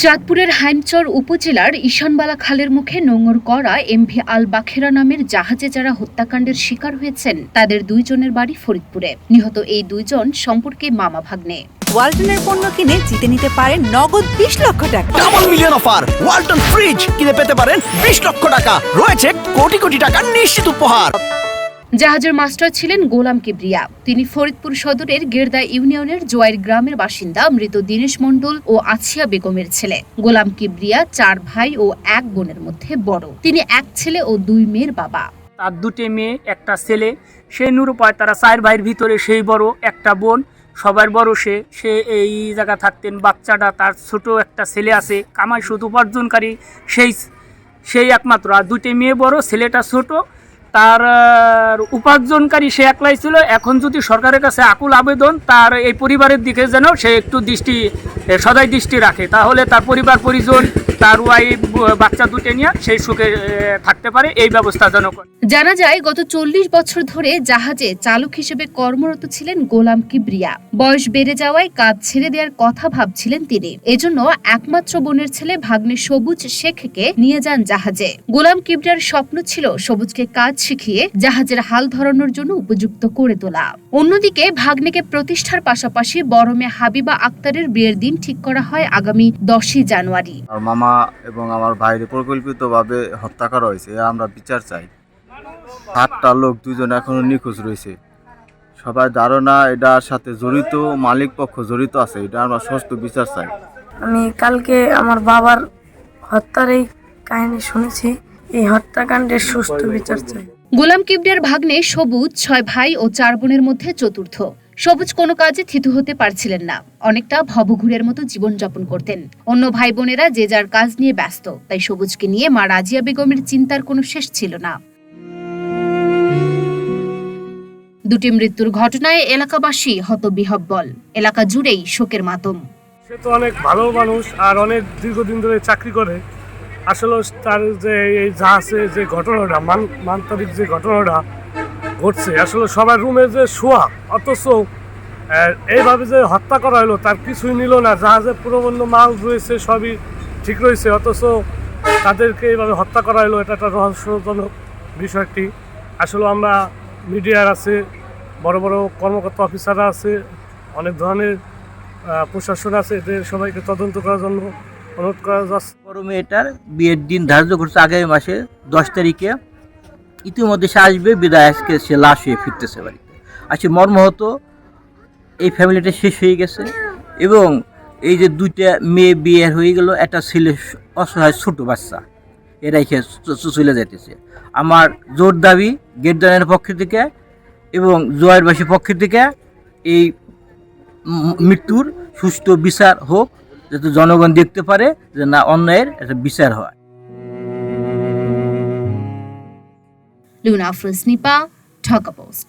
চাঁদপুরের হাইমচর উপজেলার ঈশানবালা খালের মুখে নোঙর করা এমভি আল বাখেরা নামের জাহাজে যারা হত্যাকাণ্ডের শিকার হয়েছেন তাদের দুইজনের বাড়ি ফরিদপুরে। নিহত এই দুইজন সম্পর্কে মামা ভাগ্নে। ওয়ালটনের পণ্য কিনে জিতে নিতে পারেন নগদ 20 লক্ষ টাকা। Double million offer, Walton fridge কিনে পেতে পারেন 20 লক্ষ টাকা। রয়েছে কোটি কোটি টাকার নিশ্চিত উপহার। জাহাজের মাস্টার ছিলেন গোলাম কিবরিয়া। তিনি ফরিদপুর সদরের গেরদা ইউনিয়নের জোয়াইর গ্রামের বাসিন্দা মৃত দীনেশ মণ্ডল ও আছিয়া বেগমের ছেলে। গোলাম কিবরিয়া 4 ভাই ও 1 বোনের মধ্যে বড়। তিনি 1 ছেলে ও 2 মেয়ের বাবা। তার 2টে মেয়ে, একটা ছেলে। সে নিরুপায়, তারা 4 ভাইয়ের ভিতরে সেই বড়, একটা বোন, সবার বড় সে এই জায়গা থাকতেন। বাচ্চাটা, তার ছোট একটা ছেলে আছে, কামাই শুধু উপার্জনকারী, সেই একমাত্র। আর 2টে মেয়ে বড়, ছেলেটা ছোট, তার উপার্জনকারী সে একলাই ছিল। এখন যদি সরকারের কাছে আকুল আবেদন, তার এই পরিবারের দিকে যেন সে একটু সদাই দৃষ্টি রাখে, তাহলে তার পরিবার পরিজন, তার ওয়াইফ, বাচ্চা 2টে নিয়ে সেই সুখে থাকতে পারে, এই ব্যবস্থা যেন করে। জানা যায় গত 40 বছর ধরে জাহাজে চালক হিসেবে কর্মরত ছিলেন গোলাম কিবরিয়া। বয়স বেড়ে যাওয়ায় কাজ ছেড়ে দেওয়ার কথা ভাবছিলেন তিনি। এজন্য একমাত্র বোনের ছেলে ভাগ্নে সবুজ শেখকে নিয়ে যান জাহাজে। গোলাম কিবরিয়ার স্বপ্ন ছিল সবুজকে কাজ শিখিয়ে জাহাজের হাল ধরানোর জন্য উপযুক্ত করে তোলা। অন্যদিকে ভাগ্নেকে প্রতিষ্ঠার পাশাপাশি বড় মেয়ে হাবিবা আক্তারের বিয়ের দিন ঠিক করা হয় আগামী 10ই জানুয়ারি। আর মামা এবং আমার ভাইরে পরিকল্পিতভাবে হত্যা করা হয়েছে, আমরা বিচার চাই। 7টা লোক, 2জন এখনো নিখোঁজ রয়েছে। সবাই ধারণা এটার সাথে জড়িত, মালিক পক্ষ জড়িত আছে। এটা আমরা সুষ্ঠু বিচার চাই। আমি কালকে আমার বাবার হত্যার এই কাহিনী শুনেছি। এই হত্যাকাণ্ডের সুষ্ঠু বিচার চাই। গোলাম কিবরিয়ার ভাগ্নে সবুজ 6 ভাই ও 4 বোনের মধ্যে চতুর্থ। সবুজ কোনো কাজে থিতু হতে পারছিলেন না, অনেকটা ভবঘুরের মতো জীবনযাপন করতেন। অন্য ভাই বোনেরা যে যার কাজ নিয়ে ব্যস্ত, তাই সবুজকে নিয়ে মা রাজিয়া বেগমের চিন্তার কোনো শেষ ছিল না। 2টি মৃত্যুর ঘটনায় এলাকাবাসী হতবিহ্বল। এলাকা জুড়েই শোকের মাতম। সে তো অনেক ভালো মানুষ আর অনেক দীর্ঘদিন ধরে চাকরি করে। আসলে তার যে এই জাহাজে যে ঘটনাটা, মান্তারিক যে ঘটনাটা ঘটছে, আসলে সবার রুমে যে শোয়া, অথচ এইভাবে যে হত্যা করা হলো, তার কিছুই নিল না। জাহাজে পুরোপূর্ণ মাল রয়েছে, সবই ঠিক রয়েছে, অথচ তাদেরকে এইভাবে হত্যা করা হলো। এটা একটা রহস্যজনক বিষয়টি। আসলে আমরা মিডিয়ার আছে, বড় বড় কর্মকর্তা অফিসাররা আছে, অনেক ধরনের প্রশাসন আছে, এদের সবাইকে তদন্ত করার জন্য অনুরোধ করা যাচ্ছে। বড় মেয়েটার বিয়ের দিন ধার্য করছে আগামী মাসে 10 তারিখে। ইতিমধ্যে সে আসবে, বিদায় আজকে সে লাশ হয়ে ফিরতেছে বাড়িতে। আজকে মর্মাহত এই ফ্যামিলিটা শেষ হয়ে গেছে। এবং এই যে 2টা মেয়ে বিয়ে হয়ে গেল, একটা ছেলে অসহায় ছোট বাচ্চা, এরাই চলে যাইতেছে। আমার জোর দাবি গেরদানের পক্ষ থেকে এবং জোয়ারবাসীর পক্ষ থেকে এই মৃত্যুর সুষ্ঠু বিচার হোক, যাতে জনগণ দেখতে পারে যে না, অন্যায়ের একটা বিচার হয়। লুনা আফরোজ নিপা, ঢাকা পোস্ট।